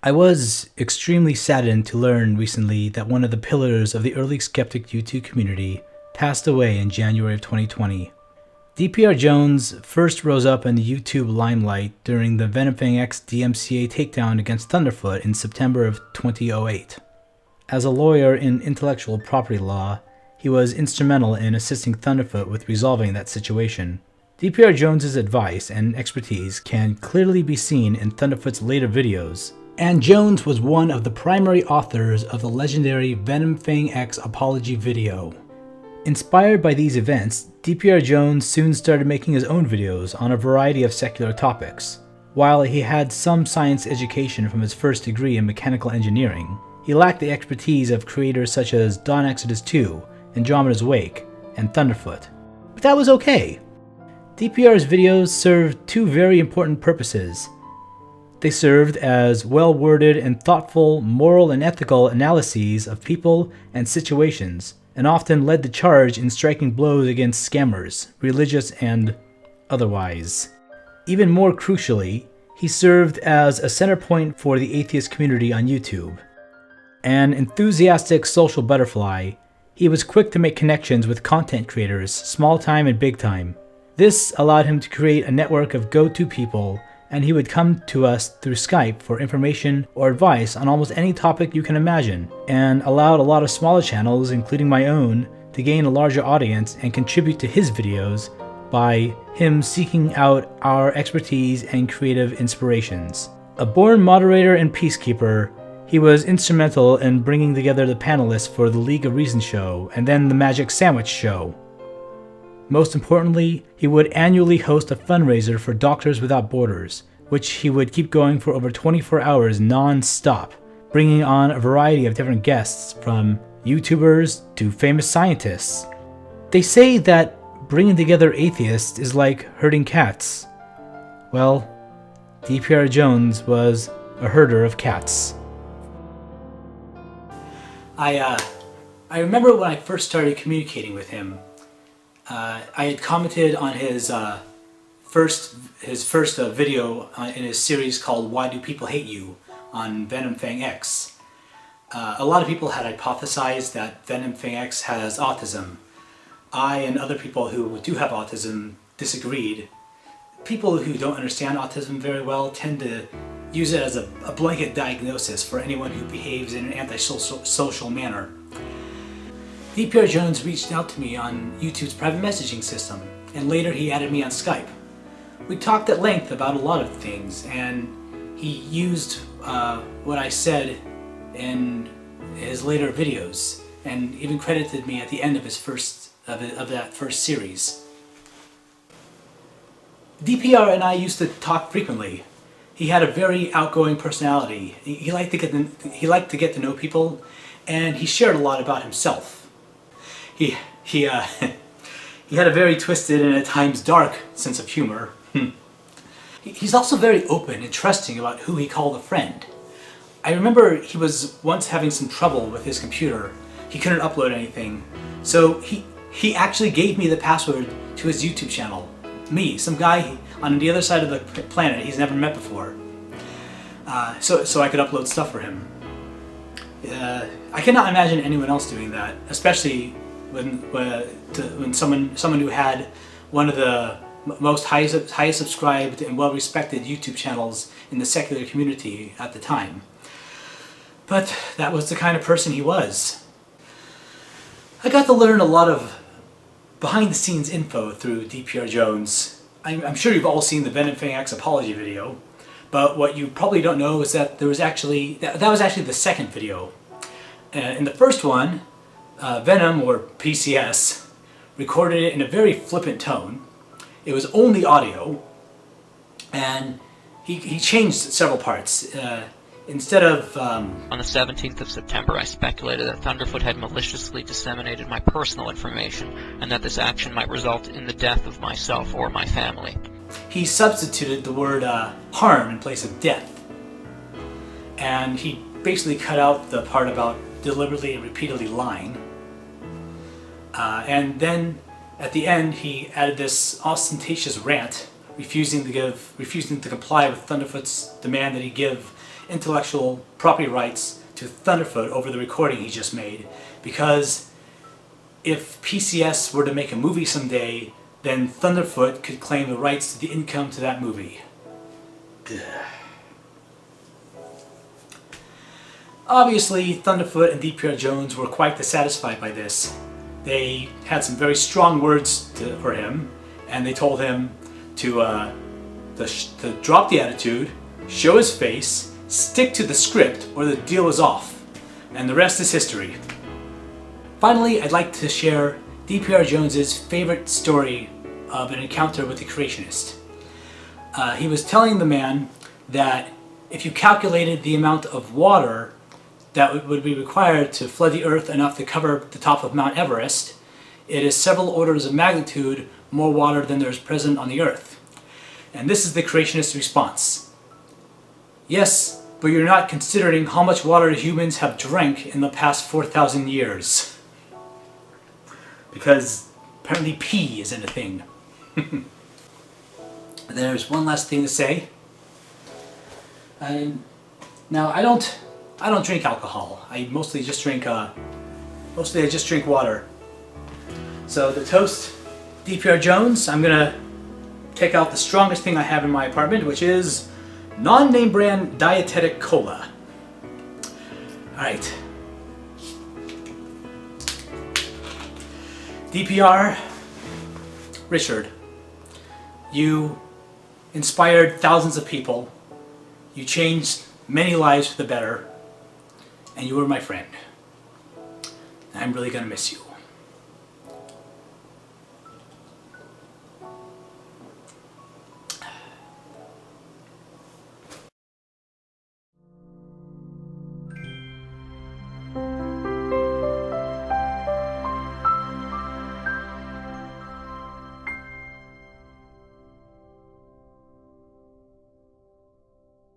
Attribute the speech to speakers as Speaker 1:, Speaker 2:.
Speaker 1: I was extremely saddened to learn recently that one of the pillars of the early skeptic YouTube community passed away in January of 2020. DPR Jones first rose up in the YouTube limelight during the Venomfang X DMCA takedown against Thunderfoot in September of 2008. As a lawyer in intellectual property law, he was instrumental in assisting Thunderfoot with resolving that situation. DPR Jones's advice and expertise can clearly be seen in Thunderfoot's later videos, and Jones was one of the primary authors of the legendary Venomfang X apology video. Inspired by these events, DPR Jones soon started making his own videos on a variety of secular topics. While he had some science education from his first degree in mechanical engineering, he lacked the expertise of creators such as Dawn Exodus 2, Andromeda's Wake, and Thunderfoot. But that was okay. DPR's videos served two very important purposes. They served as well-worded and thoughtful moral and ethical analyses of people and situations, and often led the charge in striking blows against scammers, religious and otherwise. Even more crucially, he served as a center point for the atheist community on YouTube. An enthusiastic social butterfly, he was quick to make connections with content creators, small time and big time. This allowed him to create a network of go-to people, and he would come to us through Skype for information or advice on almost any topic you can imagine, and allowed a lot of smaller channels, including my own, to gain a larger audience and contribute to his videos by him seeking out our expertise and creative inspirations. A born moderator and peacekeeper, he was instrumental in bringing together the panelists for the League of Reason show and then the Magic Sandwich show. Most importantly, he would annually host a fundraiser for Doctors Without Borders, which he would keep going for over 24 hours non-stop, bringing on a variety of different guests from YouTubers to famous scientists. They say that bringing together atheists is like herding cats. Well, DPR Jones was a herder of cats. I remember when I first started communicating with him, I had commented on his first video in his series called Why Do People Hate You on Venomfang X. A lot of people had hypothesized that Venomfang X has autism. I and other people who do have autism disagreed. People who don't understand autism very well tend to use it as a blanket diagnosis for anyone who behaves in an antisocial manner. DPR Jones reached out to me on YouTube's private messaging system, and later he added me on Skype. We talked at length about a lot of things, and he used what I said in his later videos, and even credited me at the end of his that first series. DPR and I used to talk frequently. He had a very outgoing personality. He liked to get to know people, and he shared a lot about himself. He had a very twisted and at times dark sense of humor. He's also very open and trusting about who he called a friend. I remember he was once having some trouble with his computer. He couldn't upload anything, so he actually gave me the password to his YouTube channel. Me, some guy on the other side of the planet he's never met before, so I could upload stuff for him. I cannot imagine anyone else doing that, especially when someone who had one of the most highest subscribed and well-respected YouTube channels in the secular community at the time. But that was the kind of person he was. I got to learn a lot of behind-the-scenes info through DPR Jones. I'm sure you've all seen the Venomfang X apology video, but what you probably don't know is that that was actually the second video. In the first one, Venom, or PCS, recorded it in a very flippant tone. It was only audio, and he changed several parts. Instead of...
Speaker 2: On the 17th of September, I speculated that Thunderfoot had maliciously disseminated my personal information, and that this action might result in the death of myself or my family.
Speaker 1: He substituted the word harm in place of death. And he basically cut out the part about deliberately and repeatedly lying. And then at the end he added this ostentatious rant, refusing to comply with Thunderfoot's demand that he give intellectual property rights to Thunderfoot over the recording he just made, because if PCS were to make a movie someday, then Thunderfoot could claim the rights to the income to that movie. Ugh. Obviously, Thunderfoot and DPR Jones were quite dissatisfied by this. They had some very strong words for him, and they told him to drop the attitude, show his face, stick to the script, or the deal is off. And the rest is history. Finally, I'd like to share DPR Jones's favorite story of an encounter with the creationist. He was telling the man that if you calculated the amount of water that would be required to flood the earth enough to cover the top of Mount Everest, it is several orders of magnitude more water than there is present on the earth. And this is the creationist response. Yes, but you're not considering how much water humans have drank in the past 4,000 years. Because apparently pee isn't a thing. There's one last thing to say. Now I don't drink alcohol. I mostly just drink water. So to toast DPR Jones, I'm gonna take out the strongest thing I have in my apartment, which is non-name brand dietetic cola. Alright. DPR, Richard, you inspired thousands of people, you changed many lives for the better, and you were my friend. I'm really gonna miss you.